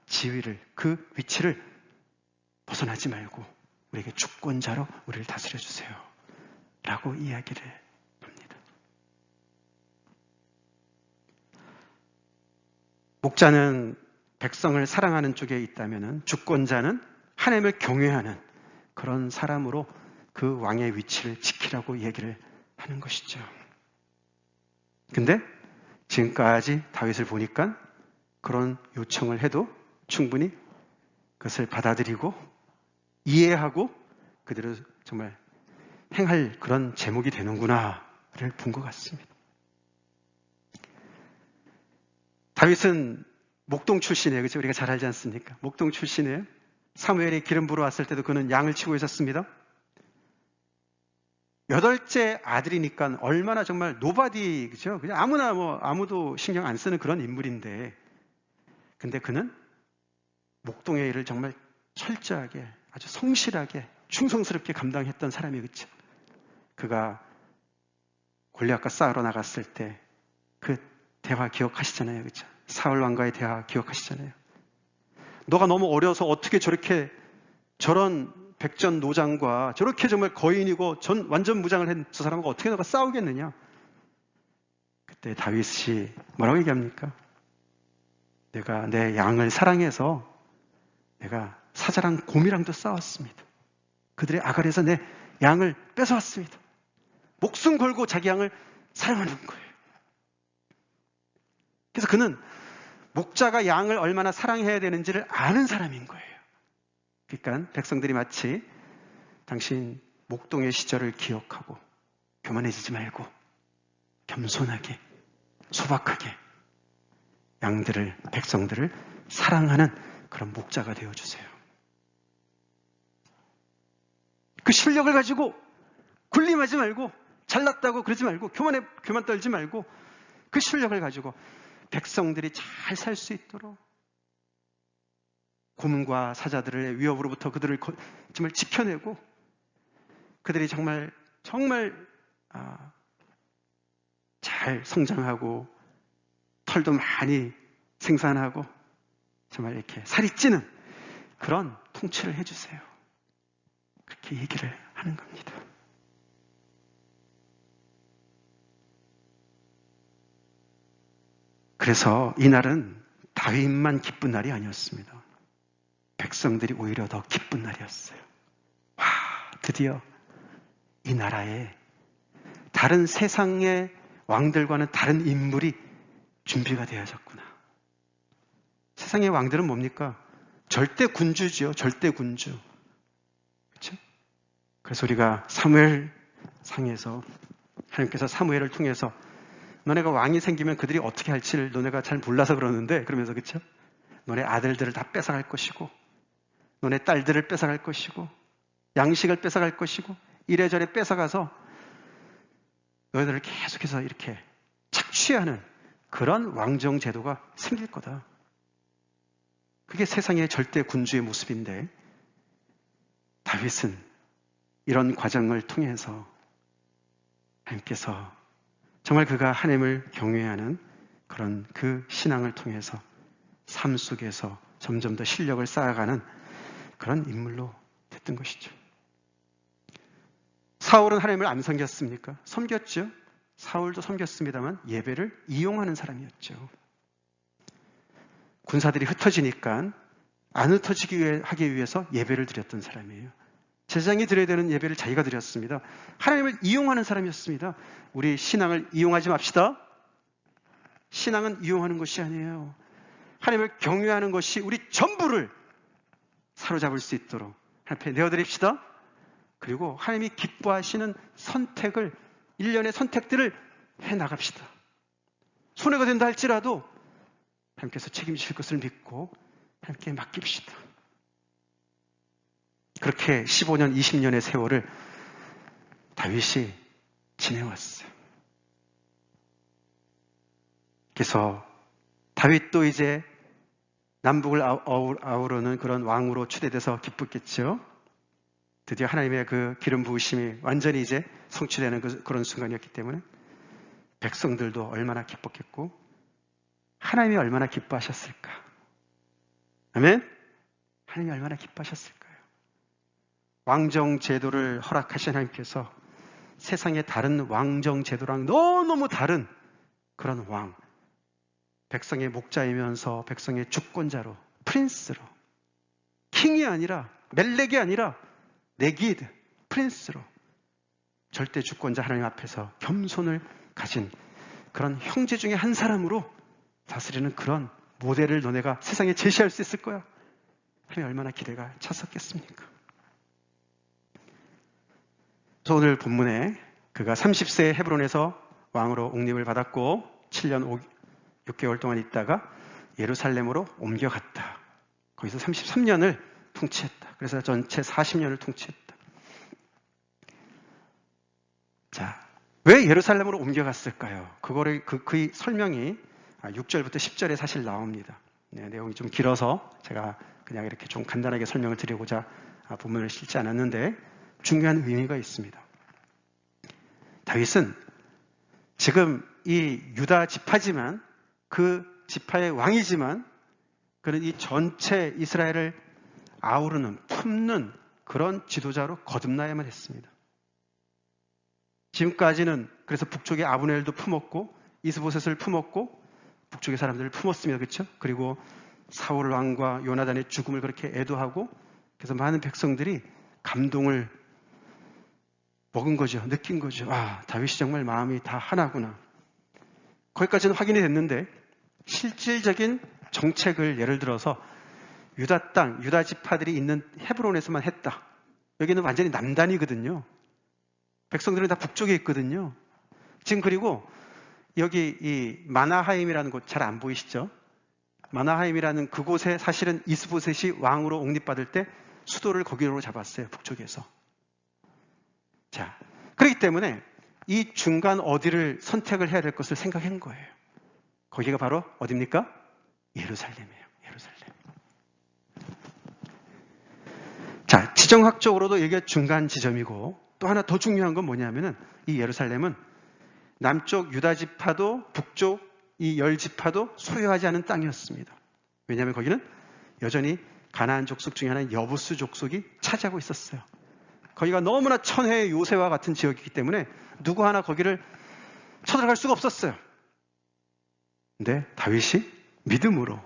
지위를, 그 위치를 벗어나지 말고 우리에게 주권자로 우리를 다스려 주세요. 라고 이야기를 합니다. 목자는 백성을 사랑하는 쪽에 있다면 주권자는 하나님을 경외하는 그런 사람으로 그 왕의 위치를 지키라고 얘기를 하는 것이죠. 근데 지금까지 다윗을 보니까 그런 요청을 해도 충분히 그것을 받아들이고 이해하고 그대로 정말 행할 그런 제목이 되는구나를 본 것 같습니다. 다윗은 목동 출신이에요. 그렇죠? 우리가 잘 알지 않습니까? 목동 출신이에요. 사무엘이 기름 부러 왔을 때도 그는 양을 치고 있었습니다. 8째 아들이니까 얼마나 정말 노바디, 그죠? 그냥 아무도 신경 안 쓰는 그런 인물인데, 근데 그는 목동의 일을 정말 철저하게, 아주 성실하게, 충성스럽게 감당했던 사람이, 그죠? 그가 골리앗과 싸우러 나갔을 때 그 대화 기억하시잖아요, 그죠? 사울 왕과의 대화 기억하시잖아요. 너가 너무 어려서 어떻게 저런 백전노장과 저렇게 정말 거인이고 완전 무장을 한 저 사람과 어떻게 너가 싸우겠느냐? 그때 다윗이 뭐라고 얘기합니까? 내가 내 양을 사랑해서 내가 사자랑 곰이랑도 싸웠습니다. 그들의 아가리에서 내 양을 뺏어왔습니다. 목숨 걸고 자기 양을 사랑하는 거예요. 그래서 그는 목자가 양을 얼마나 사랑해야 되는지를 아는 사람인 거예요. 그러니까 백성들이 마치 당신 목동의 시절을 기억하고 교만해지지 말고 겸손하게 소박하게 백성들을 사랑하는 그런 목자가 되어주세요. 그 실력을 가지고 군림하지 말고 잘났다고 그러지 말고 교만 떨지 말고 그 실력을 가지고 백성들이 잘 살 수 있도록 곰과 사자들의 위협으로부터 그들을 정말 지켜내고 그들이 정말 잘 성장하고 털도 많이 생산하고 정말 이렇게 살이 찌는 그런 통치를 해주세요. 그렇게 얘기를 하는 겁니다. 그래서 이날은 다윗만 기쁜 날이 아니었습니다. 백성들이 오히려 더 기쁜 날이었어요. 와, 드디어 이 나라에 다른 세상의 왕들과는 다른 인물이 준비가 되어졌구나. 세상의 왕들은 뭡니까? 절대 군주죠. 절대 군주. 그렇죠? 그래서 우리가 사무엘상에서 하나님께서 사무엘을 통해서 너네가 왕이 생기면 그들이 어떻게 할지를 너네가 잘 몰라서 그러는데 그러면서 그렇죠? 너네 아들들을 다 뺏어갈 것이고 너네 딸들을 뺏어갈 것이고 양식을 뺏어갈 것이고 이래저래 뺏어가서 너희들을 계속해서 이렇게 착취하는 그런 왕정 제도가 생길 거다. 그게 세상의 절대 군주의 모습인데 다윗은 이런 과정을 통해서 하나님께서 정말 그가 하나님을 경외하는 그런 그 신앙을 통해서 삶 속에서 점점 더 실력을 쌓아가는 그런 인물로 됐던 것이죠. 사울은 하나님을 안 섬겼습니까? 섬겼죠. 사울도 섬겼습니다만 예배를 이용하는 사람이었죠. 군사들이 흩어지니까 안 흩어지게 하기 위해서 예배를 드렸던 사람이에요. 제사장이 드려야 되는 예배를 자기가 드렸습니다. 하나님을 이용하는 사람이었습니다. 우리 신앙을 이용하지 맙시다. 신앙은 이용하는 것이 아니에요. 하나님을 경외하는 것이 우리 전부를 사로잡을 수 있도록 하나님 앞에 내어드립시다. 그리고 하나님이 기뻐하시는 선택을, 일련의 선택들을 해나갑시다. 손해가 된다 할지라도 하나님께서 책임지실 것을 믿고 하나님께 맡깁시다. 그렇게 15년, 20년의 세월을 다윗이 지내왔어요. 그래서 다윗도 이제 남북을 아우르는 그런 왕으로 추대돼서 기뻤겠죠. 드디어 하나님의 그 기름 부으심이 완전히 이제 성취되는 그런 순간이었기 때문에 백성들도 얼마나 기뻤겠고 하나님이 얼마나 기뻐하셨을까. 아멘? 하나님이 얼마나 기뻐하셨을까요? 왕정 제도를 허락하신 하나님께서 세상의 다른 왕정 제도랑 너무너무 다른 그런 왕, 백성의 목자이면서 백성의 주권자로, 프린스로, 킹이 아니라, 멜렉이 아니라 네기드, 프린스로 절대 주권자 하나님 앞에서 겸손을 가진 그런 형제 중에 한 사람으로 다스리는 그런 모델을 너네가 세상에 제시할 수 있을 거야. 하나님 얼마나 기대가 찼었겠습니까? 그래서 오늘 본문에 그가 30세에 헤브론에서 왕으로 옹립을 받았고 7년 6개월 동안 있다가 예루살렘으로 옮겨갔다. 거기서 33년을 통치했다. 그래서 전체 40년을 통치했다. 자, 왜 예루살렘으로 옮겨갔을까요? 그거를 그 설명이 6절부터 10절에 사실 나옵니다. 네, 내용이 좀 길어서 제가 그냥 이렇게 좀 간단하게 설명을 드리고자 본문을 실지 않았는데 중요한 의미가 있습니다. 다윗은 지금 이 유다 지파지만 그 지파의 왕이지만 그는 이 전체 이스라엘을 아우르는 품는 그런 지도자로 거듭나야만 했습니다. 지금까지는 그래서 북쪽의 아브넬도 품었고 이스보셋을 품었고 북쪽의 사람들을 품었습니다. 그렇죠? 그리고 사울 왕과 요나단의 죽음을 그렇게 애도하고 그래서 많은 백성들이 감동을 먹은 거죠. 느낀 거죠. 아, 다윗이 정말 마음이 다 하나구나. 거기까지는 확인이 됐는데 실질적인 정책을 예를 들어서 유다 땅, 유다 지파들이 있는 헤브론에서만 했다. 여기는 완전히 남단이거든요. 백성들은 다 북쪽에 있거든요. 지금 그리고 여기 이 마나하임이라는 곳 잘 안 보이시죠? 마나하임이라는 그곳에 사실은 이스보셋이 왕으로 옹립받을 때 수도를 거기로 잡았어요. 북쪽에서. 자, 그렇기 때문에 이 중간 어디를 선택을 해야 될 것을 생각한 거예요. 거기가 바로 어디입니까? 예루살렘이에요. 예루살렘. 자, 지정학적으로도 이게 중간 지점이고 또 하나 더 중요한 건 뭐냐면은 이 예루살렘은 남쪽 유다 지파도 북쪽 이 열 지파도 소유하지 않은 땅이었습니다. 왜냐하면 거기는 여전히 가나안 족속 중에 하나인 여부스 족속이 차지하고 있었어요. 거기가 너무나 천혜의 요새와 같은 지역이기 때문에 누구 하나 거기를 쳐들어갈 수가 없었어요. 근데 다윗이 믿음으로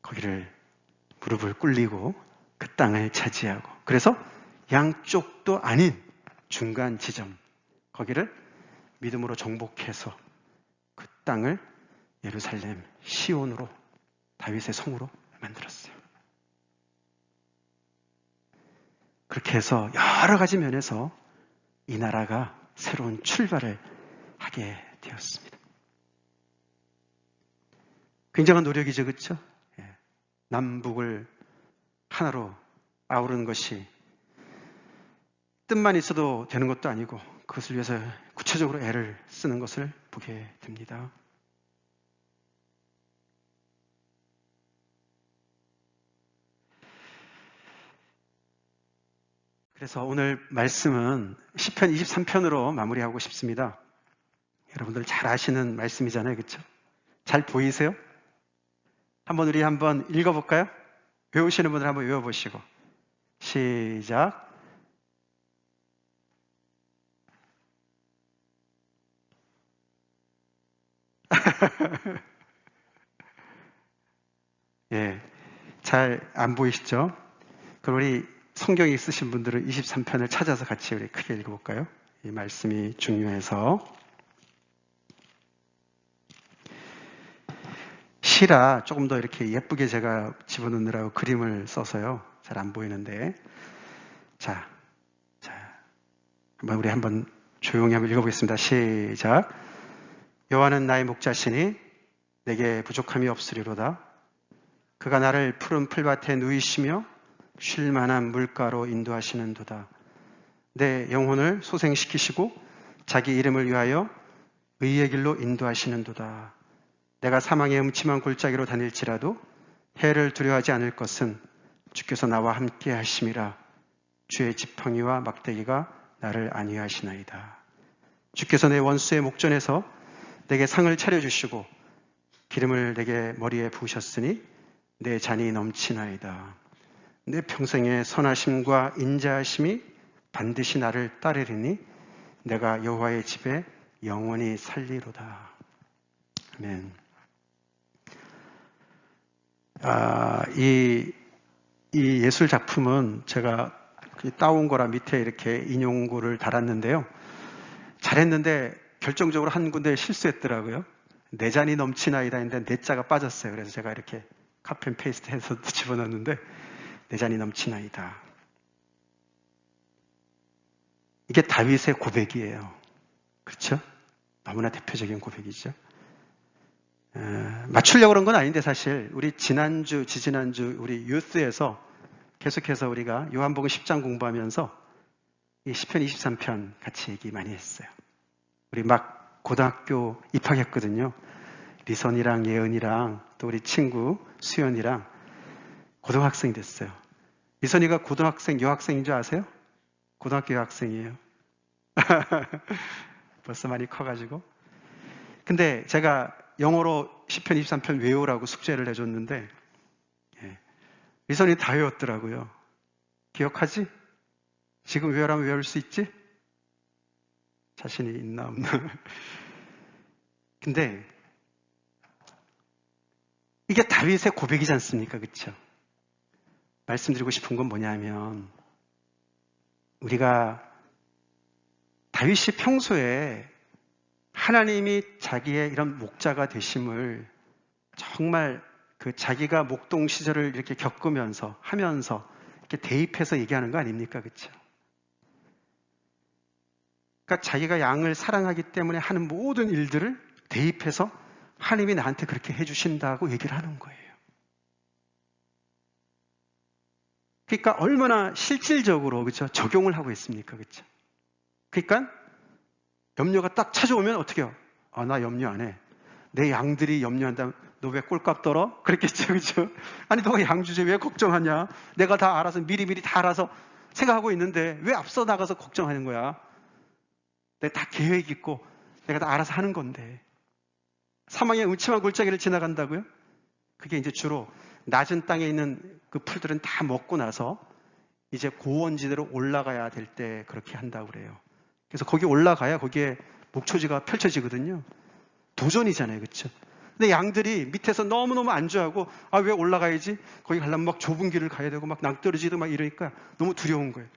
거기를 무릎을 꿇리고 그 땅을 차지하고 그래서 양쪽도 아닌 중간 지점 거기를 믿음으로 정복해서 그 땅을 예루살렘 시온으로 다윗의 성으로 만들었어요. 그렇게 해서 여러 가지 면에서 이 나라가 새로운 출발을 하게 되었습니다. 굉장한 노력이죠, 그렇죠? 남북을 하나로 아우르는 것이 뜻만 있어도 되는 것도 아니고 그것을 위해서 구체적으로 애를 쓰는 것을 보게 됩니다. 그래서 오늘 말씀은 시편 23편으로 마무리하고 싶습니다. 여러분들 잘 아시는 말씀이잖아요, 그렇죠? 잘 보이세요? 우리 한번 읽어볼까요? 외우시는 분들 한번 외워보시고 시작. 예, 잘 안 보이시죠? 그럼 우리 성경 있으신 분들은 23편을 찾아서 같이 우리 크게 읽어볼까요? 이 말씀이 중요해서 시라 조금 더 이렇게 예쁘게 제가 집어넣느라고 그림을 써서요. 잘 안 보이는데 자, 우리 한번 조용히 한번 읽어보겠습니다. 시작. 여호와는 나의 목자시니 내게 부족함이 없으리로다. 그가 나를 푸른 풀밭에 누이시며 쉴 만한 물가로 인도하시는도다. 내 영혼을 소생시키시고 자기 이름을 위하여 의의 길로 인도하시는도다. 내가 사망의 음침한 골짜기로 다닐지라도 해를 두려워하지 않을 것은 주께서 나와 함께 하심이라. 주의 지팡이와 막대기가 나를 안위하시나이다. 주께서 내 원수의 목전에서 내게 상을 차려주시고 기름을 내게 머리에 부으셨으니 내 잔이 넘치나이다. 내 평생의 선하심과 인자하심이 반드시 나를 따르리니 내가 여호와의 집에 영원히 살리로다. 아멘. 이 예술 작품은 제가 따온 거라 밑에 이렇게 인용구를 달았는데요. 잘했는데 결정적으로 한 군데 실수했더라고요. 내 잔이 넘치나이다 했는데 내 자가 빠졌어요. 그래서 제가 이렇게 카펜 페이스트 해서 집어넣었는데 내 잔이 넘치나이다. 이게 다윗의 고백이에요. 그렇죠? 너무나 대표적인 고백이죠. 맞추려고 그런 건 아닌데 사실 우리 지난주, 지지난주 우리 유스에서 계속해서 우리가 요한복음 10장 공부하면서 이 시편 23편 같이 얘기 많이 했어요. 우리 막 고등학교 입학했거든요. 리선이랑 예은이랑 또 우리 친구 수연이랑 고등학생이 됐어요. 리선이가 고등학생, 여학생인 줄 아세요? 고등학교 여학생이에요. 벌써 많이 커가지고. 근데 제가 영어로 시편 23편 외우라고 숙제를 해줬는데 리선이 다 외웠더라고요. 기억하지? 지금 외우라면 외울 수 있지? 자신이 있나 없나? 근데 이게 다윗의 고백이지 않습니까? 그렇죠? 말씀드리고 싶은 건 뭐냐면 우리가 다윗이 평소에 하나님이 자기의 이런 목자가 되심을 정말 그 자기가 목동 시절을 이렇게 겪으면서 하면서 이렇게 대입해서 얘기하는 거 아닙니까? 그렇죠? 그러니까 자기가 양을 사랑하기 때문에 하는 모든 일들을 대입해서 하나님이 나한테 그렇게 해주신다고 얘기를 하는 거예요. 그러니까 얼마나 실질적으로 그렇죠? 적용을 하고 있습니까? 그렇죠? 그러니까 염려가 딱 찾아오면 어떻게 해요? 나 염려 안 해. 내 양들이 염려한다면 너 왜 꼴값 떨어? 그랬겠죠, 그렇죠? 아니 너가 양 주제 왜 걱정하냐? 내가 다 알아서 미리미리 다 알아서 생각하고 있는데 왜 앞서 나가서 걱정하는 거야? 내가 다 계획 있고 내가 다 알아서 하는 건데 사망의 음침한 골짜기를 지나간다고요? 그게 이제 주로 낮은 땅에 있는 그 풀들은 다 먹고 나서 이제 고원지대로 올라가야 될 때 그렇게 한다고 그래요. 그래서 거기 올라가야 거기에 목초지가 펼쳐지거든요. 도전이잖아요. 그렇죠? 근데 양들이 밑에서 너무너무 안주하고 왜 올라가야지? 거기 가려면 막 좁은 길을 가야 되고 막 낭떠러지도 막 이러니까 너무 두려운 거예요.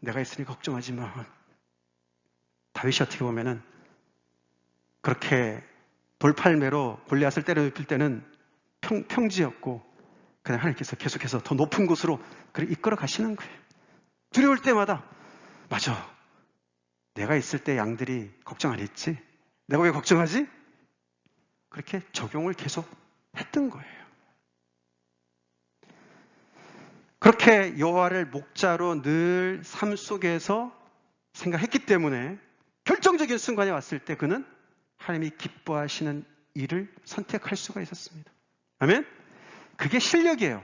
내가 있으니 걱정하지 마. 다윗이 어떻게 보면은 그렇게 돌팔매로 골리앗을 때려눕힐 때는 평지였고 그냥 하나님께서 계속해서 더 높은 곳으로 이끌어 가시는 거예요. 두려울 때마다 맞아. 내가 있을 때 양들이 걱정 안 했지? 내가 왜 걱정하지? 그렇게 적용을 계속 했던 거예요. 그렇게 여호와를 목자로 늘 삶 속에서 생각했기 때문에 결정적인 순간이 왔을 때 그는 하나님이 기뻐하시는 일을 선택할 수가 있었습니다. 아멘? 그게 실력이에요.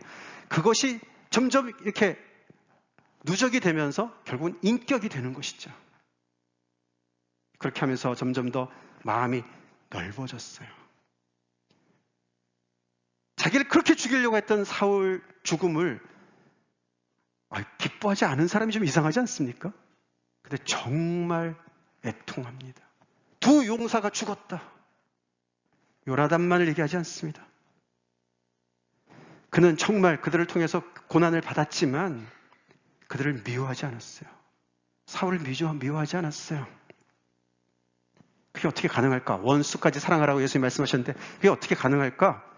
그것이 점점 이렇게 누적이 되면서 결국은 인격이 되는 것이죠. 그렇게 하면서 점점 더 마음이 넓어졌어요. 자기를 그렇게 죽이려고 했던 사울 죽음을 기뻐하지 않은 사람이 좀 이상하지 않습니까? 근데 정말 애통합니다. 두 용사가 죽었다. 요나단만을 얘기하지 않습니다. 그는 정말 그들을 통해서 고난을 받았지만 그들을 미워하지 않았어요. 사울을 미워하지 않았어요. 그게 어떻게 가능할까? 원수까지 사랑하라고 예수님이 말씀하셨는데 그게 어떻게 가능할까?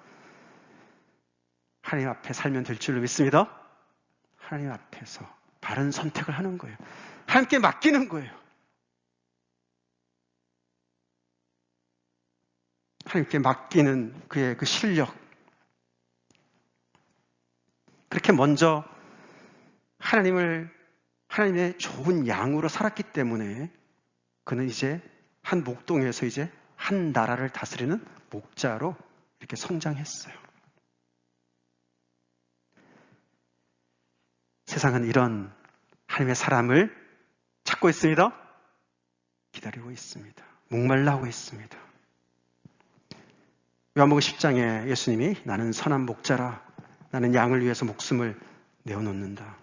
하나님 앞에 살면 될 줄로 믿습니다. 하나님 앞에서 바른 선택을 하는 거예요. 하나님께 맡기는 거예요. 하나님께 맡기는 그의 그 실력. 그렇게 먼저 하나님의 좋은 양으로 살았기 때문에 그는 이제 한 목동에서 이제 한 나라를 다스리는 목자로 이렇게 성장했어요. 세상은 이런 하나님의 사람을 찾고 있습니다. 기다리고 있습니다. 목말라하고 있습니다. 요한복음 10장에 예수님이 나는 선한 목자라, 나는 양을 위해서 목숨을 내어놓는다.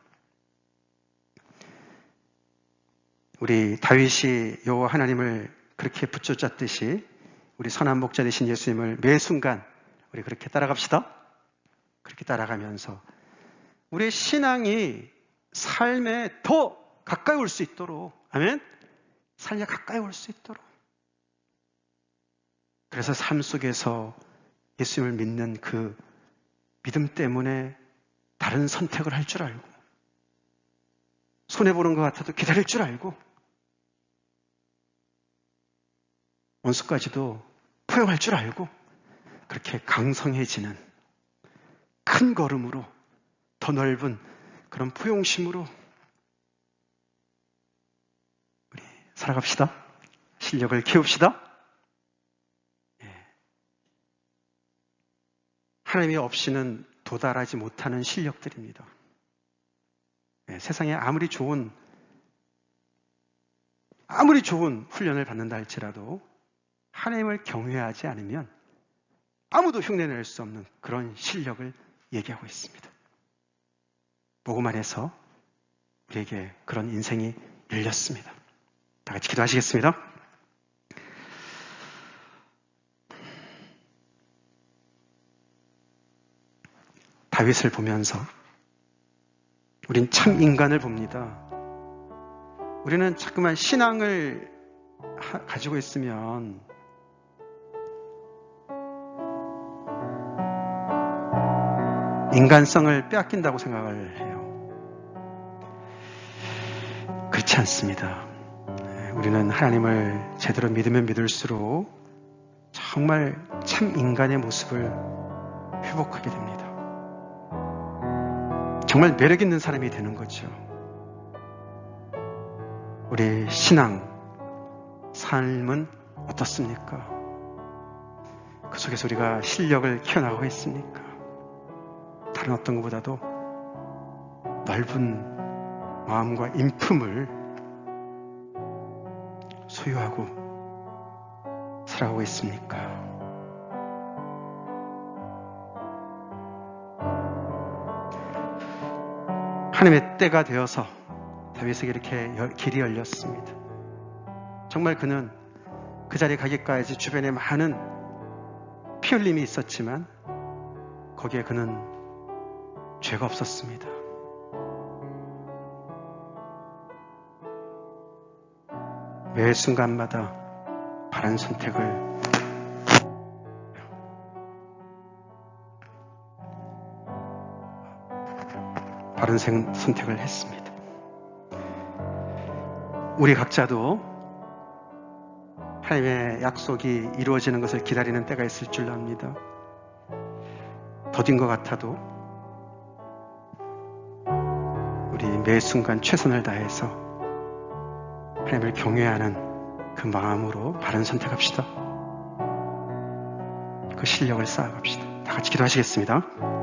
우리 다윗이 여호와 하나님을 그렇게 붙잡았듯이 우리 선한 목자 되신 예수님을 매 순간 우리 그렇게 따라갑시다. 그렇게 따라가면서 우리의 신앙이 삶에 더 가까이 올 수 있도록, 아멘? 삶에 가까이 올 수 있도록. 그래서 삶 속에서 예수님을 믿는 그 믿음 때문에 다른 선택을 할 줄 알고, 손해보는 것 같아도 기다릴 줄 알고, 원수까지도 포용할 줄 알고, 그렇게 강성해지는 큰 걸음으로, 더 넓은 그런 포용심으로 우리 살아갑시다. 실력을 키웁시다. 하나님이 없이는 도달하지 못하는 실력들입니다. 세상에 아무리 좋은 훈련을 받는다 할지라도 하나님을 경외하지 않으면 아무도 흉내낼 수 없는 그런 실력을 얘기하고 있습니다. 복음 안에서 우리에게 그런 인생이 열렸습니다. 다 같이 기도하시겠습니다. 다윗을 보면서 우린 참 인간을 봅니다. 우리는 자꾸만 신앙을 가지고 있으면 인간성을 빼앗긴다고 생각을 해요. 그렇지 않습니다. 우리는 하나님을 제대로 믿으면 믿을수록 정말 참 인간의 모습을 회복하게 됩니다. 정말 매력 있는 사람이 되는 거죠. 우리 신앙, 삶은 어떻습니까? 그 속에서 우리가 실력을 키워나가고 있습니까? 다른 어떤 것보다도 넓은 마음과 인품을 소유하고 살아가고 있습니까? 하나님의 때가 되어서 다윗에게 이렇게 길이 열렸습니다. 정말 그는 그 자리에 가기까지 주변에 많은 피 흘림이 있었지만 거기에 그는 죄가 없었습니다. 매 순간마다 바른 선택을 했습니다. 우리 각자도 하나님의 약속이 이루어지는 것을 기다리는 때가 있을 줄 압니다. 더딘 것 같아도 우리 매 순간 최선을 다해서 하나님을 경외하는 그 마음으로 바른 선택합시다. 그 실력을 쌓아갑시다. 다 같이 기도하시겠습니다.